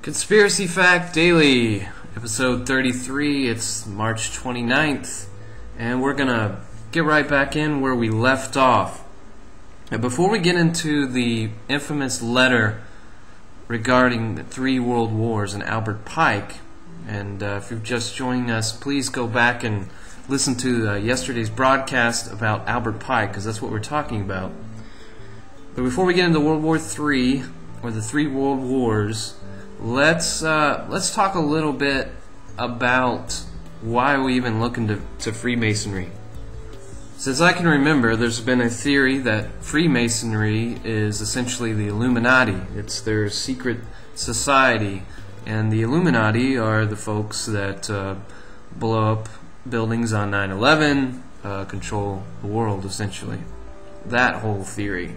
Conspiracy Fact Daily, episode 33. It's March 29th, and we're gonna get right back in where we left off. Now, before we get into the infamous letter regarding the 3 world wars and Albert Pike, and if you've just joined us, please go back and listen to yesterday's broadcast about Albert Pike, because that's what we're talking about. But before we get into World War III, or the 3 world wars, let's talk a little bit about why we even look into Freemasonry. Since I can remember, there's been a theory that Freemasonry is essentially the Illuminati. It's their secret society, and the Illuminati are the folks that blow up buildings on 9/11, control the world, essentially. That whole theory.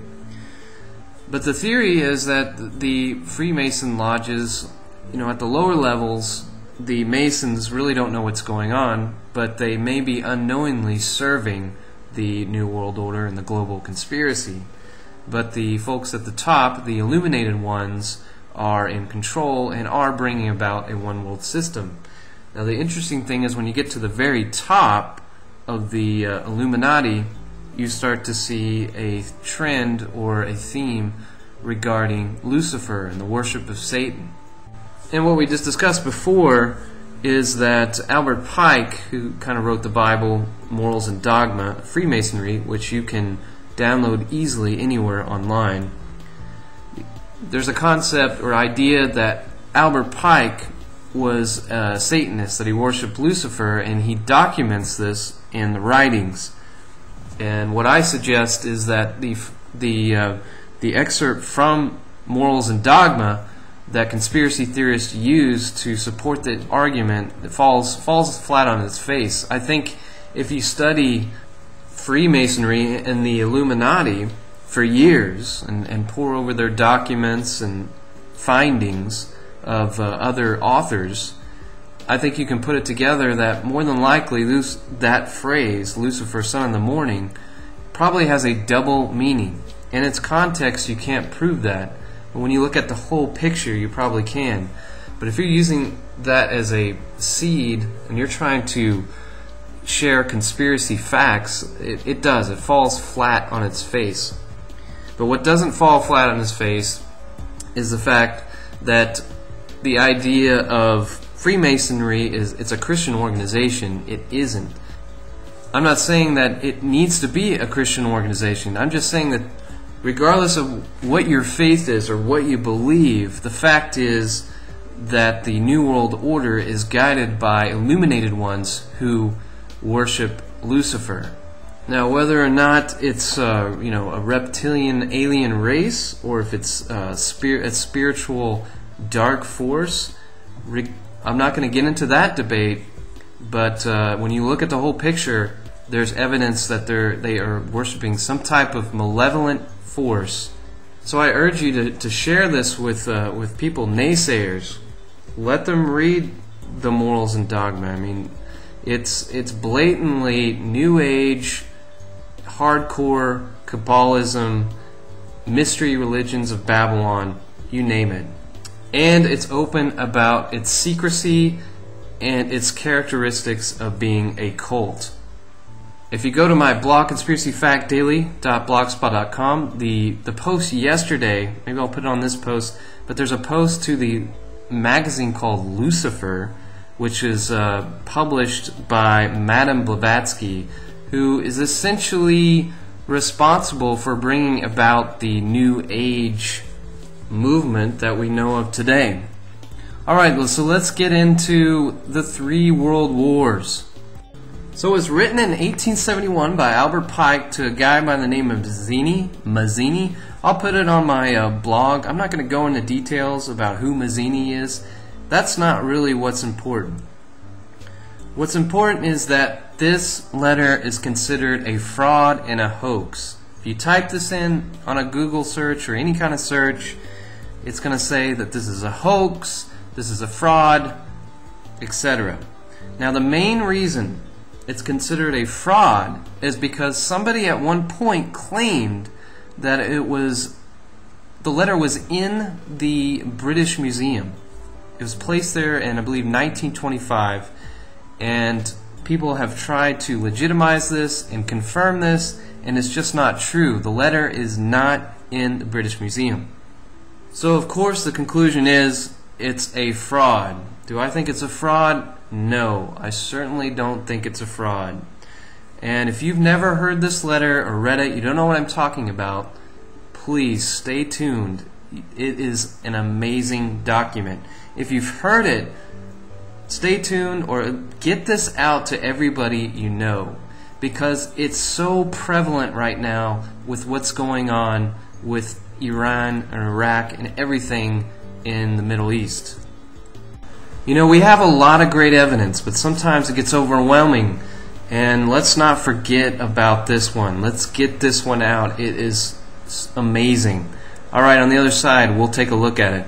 But the theory is that the Freemason lodges, at the lower levels, the Masons really don't know what's going on, but they may be unknowingly serving the New World Order and the global conspiracy. But the folks at the top, the illuminated ones, are in control and are bringing about a one world system. Now, the interesting thing is when you get to the very top of the Illuminati, you start to see a trend or a theme regarding Lucifer and the worship of Satan. And what we just discussed before is that Albert Pike, who kind of wrote the Bible, Morals and Dogma, Freemasonry, which you can download easily anywhere online, there's a concept or idea that Albert Pike was a Satanist, that he worshipped Lucifer, and he documents this in the writings. And what I suggest is that the excerpt from Morals and Dogma that conspiracy theorists use to support the argument falls flat on its face. I think if you study Freemasonry and the Illuminati for years and pore over their documents and findings of other authors, I think you can put it together that more than likely that phrase, Lucifer, son of the morning, probably has a double meaning. In its context, you can't prove that. But when you look at the whole picture, you probably can. But if you're using that as a seed and you're trying to share conspiracy facts, it does. It falls flat on its face. But what doesn't fall flat on its face is the fact that the idea of Freemasonry it's a Christian organization. It isn't. I'm not saying that it needs to be a Christian organization. I'm just saying that regardless of what your faith is or what you believe, the fact is that the New World Order is guided by illuminated ones who worship Lucifer. Now, whether or not it's a reptilian alien race, or if it's a spiritual dark force, I'm not going to get into that debate. But when you look at the whole picture, there's evidence that they are worshiping some type of malevolent force. So I urge you to share this with people, naysayers. Let them read the Morals and Dogma. I mean, it's blatantly New Age, hardcore Kabbalism, mystery religions of Babylon, you name it. And it's open about its secrecy and its characteristics of being a cult. If you go to my blog, conspiracyfactdaily.blogspot.com, the post yesterday, maybe I'll put it on this post, but there's a post to the magazine called Lucifer, which is published by Madame Blavatsky, who is essentially responsible for bringing about the New Age movement that we know of today. Alright, so let's get into the 3 world wars. So it was written in 1871 by Albert Pike to a guy by the name of Mazzini. I'll put it on my blog. I'm not going to go into details about who Mazzini is. That's not really what's important. What's important is that this letter is considered a fraud and a hoax. If you type this in on a Google search or any kind of search, it's going to say that this is a hoax, this is a fraud, etc. Now, the main reason it's considered a fraud is because somebody at one point claimed that the letter was in the British Museum. placed there in, I believe, 1925, and people have tried to legitimize this and confirm this, and it's just not true. The letter is not in the British Museum. So of course the conclusion is it's a fraud. Do I think it's a fraud? No, I certainly don't think it's a fraud. And if you've never heard this letter or read it, you don't know what I'm talking about, please stay tuned. It is an amazing document. If you've heard it, stay tuned or get this out to everybody you know, because it's so prevalent right now with what's going on with Iran and Iraq and everything in the Middle East. You know, we have a lot of great evidence, but sometimes it gets overwhelming. And let's not forget about this one. Let's get this one out. It is amazing. Alright, on the other side, we'll take a look at it.